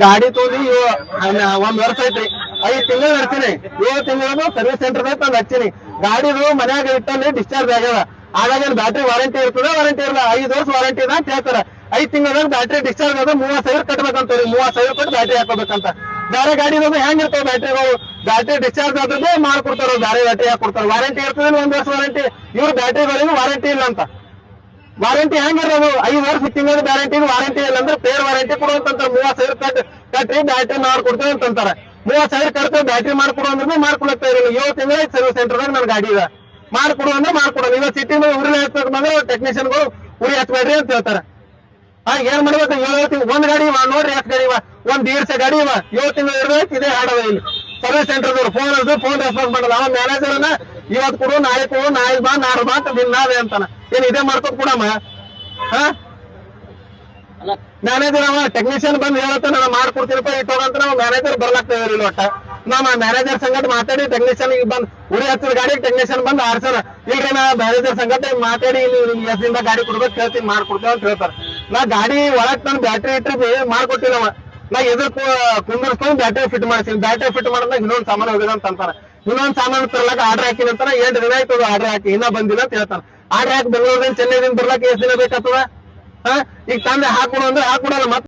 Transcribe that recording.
ಗಾಡಿ ತೋದಿ ಒಂದ್ ವರ್ಷ ಐತ್ರಿ 5 ತಿಂಗಳು ನಡ್ತೀನಿ 7 ತಿಂಗಳು ಸರ್ವಿಸ್ ಸೆಂಟರ್ ತಂದು ಹಚ್ಚಿನಿ ಗಾಡಿದು ಮನ್ಯಾಗ ಇಟ್ಟಲ್ಲಿ ಡಿಸ್ಚಾರ್ಜ್ ಆಗ್ಯದ ಆದಾಗ ಬ್ಯಾಟ್ರಿ ವಾರಂಟಿ ಇರ್ತದ ವಾರಂಟಿ ಇರಲ್ಲ 5 ವರ್ಷ ವಾರಂಟಿ ಇದ ಕೇಳ್ತಾರ 5 ತಿಂಗಳ ಬ್ಯಾಟ್ರಿ ಡಿಸ್ಚಾರ್ಜ್ ಆದ 30,000 ಕಟ್ಬೇಕಂತ 30,000 ಕೊಟ್ಟು ಬ್ಯಾಟ್ರಿ ಹಾಕೋಬೇಕಂತ ಬೇರೆ ಗಾಡಿ ಹೆಂಗ್ ಇರ್ತಾವ ಬ್ಯಾಟ್ರಿಗಳು ಬ್ಯಾಟ್ರಿ ಡಿಸ್ಚಾರ್ಜ್ ಆದ್ರೆ ಮಾಡ್ಕೊಡ್ತಾರ ಬೇರೆ ಬ್ಯಾಟ್ರಿ ಹಾಕೊಡ್ತಾರ ವಾರಂಟಿ ಇರ್ತದೆ 1 ವರ್ಷ ವಾರಂಟಿ ಇವ್ರ ಬ್ಯಾಟ್ರಿಗಳಿಗೂ ವಾರಂಟಿ ಇಲ್ಲ ಅಂತ ವಾರಂಟಿ ಹೆಂಗಿರೋದು 5 ವರ್ಷ ತಿಂಗಳ ಗ್ಯಾರಂಟಿ ವಾರಂಟಿ ಇಲ್ಲ ಅಂದ್ರೆ ಪೇರ್ ವಾರಂಟಿ ಕೊಡುವಂತ 30,000 ಕಟ್ಟಿ ಬ್ಯಾಟ್ರಿ ಮಾಡ್ಕೊಡ್ತೇವೆ ಅಂತಂತಾರ 30,000 ಕಟ್ತೇವೆ ಬ್ಯಾಟ್ರಿ ಮಾಡ್ಕೊಡು ಅಂದ್ರೆ ಮಾಡ್ಕೊಳಕ್ತಾ ಇರಲಿಲ್ಲ 7 ತಿಂಗಳ ಸರ್ವಿಸ್ ಸೆಂಟರ್ದಾಗ ನನ್ ಗಾಡಿ ಇದೆ ಮಾಡ್ಕೊಡು ಅಂದ್ರೆ ಮಾಡ್ಕೊಡೋದು ಇವಾಗ ಸಿಟಿ ಉರಿ ಹಚ್ಬೇಕಂದ್ರೆ ಟೆಕ್ನಿಷಿಯನ್ಗಳು ಉರಿ ಹಚ್ಬೇಡ್ರಿ ಅಂತ ಹೇಳ್ತಾರೆ ಏನ್ ಮಾಡ್ಬೇಕು 7 ತಿಂಗಳು ಒಂದ್ ಗಾಡಿ ಇವ ನೋಡ್ರಿ ಎಷ್ಟು ಗಾಡಿ ಇವ ಒಂದ್ 1.5 ಗಾಡಿ ಇವ 7 ತಿಂಗಳು ಇರ್ಬೇಕು ಇದೇ ಹಾಡವ ಇಲ್ಲಿ ಸರ್ವಿಸ್ ಸೆಂಟರ್ದವ್ರು ಫೋನ್ ರೆಸ್ಪಾನ್ಸ್ ಮಾಡಲ್ಲ ಅವ ಮ್ಯಾನೇಜರ್ನ ಇವತ್ತು ಕೊಡು ನಾಳೆ ಬಾ ನಾಳೆ ಬಾ ಅಂತ ನಾವೇ ಅಂತಾನ ಏನ್ ಇದೇ ಮಾಡ್ಕೊತ್ ಕೊಡಮ್ಮ ಮ್ಯಾನೇಜರ್ ಅವ ಟೆಕ್ನಿಷಿಯನ್ ಬಂದ್ ಹೇಳತ್ತ ನಾನು ಮಾಡ್ಕೊಡ್ತೀನಪ್ಪ ಇಟ್ಟೋಗಂತ ನಾವು ಮ್ಯಾನೇಜರ್ ಬರ್ಲಾಗ್ತಾ ಇರಲಿಲ್ಲ ಒಟ್ಟ ನಮ್ಮ ಮ್ಯಾನೇಜರ್ ಸಂಗಟ ಮಾತಾಡಿ ಟೆಕ್ನಿಷಿಯನ್ ಬಂದ್ ಉರಿ ಹತ್ತಿರ ಗಾಡಿ ಟೆಕ್ನಿಷಿಯನ್ ಬಂದ್ ಆರ್ಸರ ಇಲ್ರಿ ನಾ ಮ್ಯಾನೇಜರ್ ಸಂಗಟ ಮಾತಾಡಿ ಎಸ್ದಿಂದ ಗಾಡಿ ಕೊಡ್ಬೇಕು ಕೇಳ್ತೀನಿ ಮಾಡ್ಕೊಡ್ತೇವೆ ಅಂತ ಹೇಳ್ತಾರ ನಾ ಗಾಡಿ ಒಳಗ್ ನಾನು ಬ್ಯಾಟ್ರಿ ಇಟ್ಟರೆ ಮಾಡ್ಕೊಟ್ಟಿಲ್ಲವ ನಾ ಎದುರು ಕುಂದರ್ಸ್ಕೊಂಡು ಬ್ಯಾಟ್ರಿ ಫಿಟ್ ಮಾಡ್ತೀನಿ ಬ್ಯಾಟ್ರಿ ಫಿಟ್ ಮಾಡಿದಾಗ ಇನ್ನೊಂದು ಸಾಮಾನು ಹೋಗಿದೆ ಅಂತ ಅಂತಾರ ಇನ್ನೊಂದ್ ಸಾಮಾನು ತರ್ಲಾಕ ಆರ್ಡರ್ ಹಾಕಿನ ಅಂತಾರ 8 ದಿನ ಆಯ್ತದ ಆರ್ಡರ್ ಹಾಕಿ ಇನ್ನ ಬಂದಿಲ್ಲ ಅಂತ ಹೇಳ್ತಾರ ಆರ್ಡರ್ ಹಾಕಿ ಬೆಂಗಳೂರಿಂದ ಚೆನ್ನೈದಿಂದ ಬರ್ಲಾಕ ಎಷ್ಟು ದಿನ ಬೇಕಾಗ್ತದ ಈಗ ತಂದೆ ಹಾಕೊಡು ಅಂದ್ರೆ ಹಾಕೊಡಲ್ಲ ಮತ್ತೆ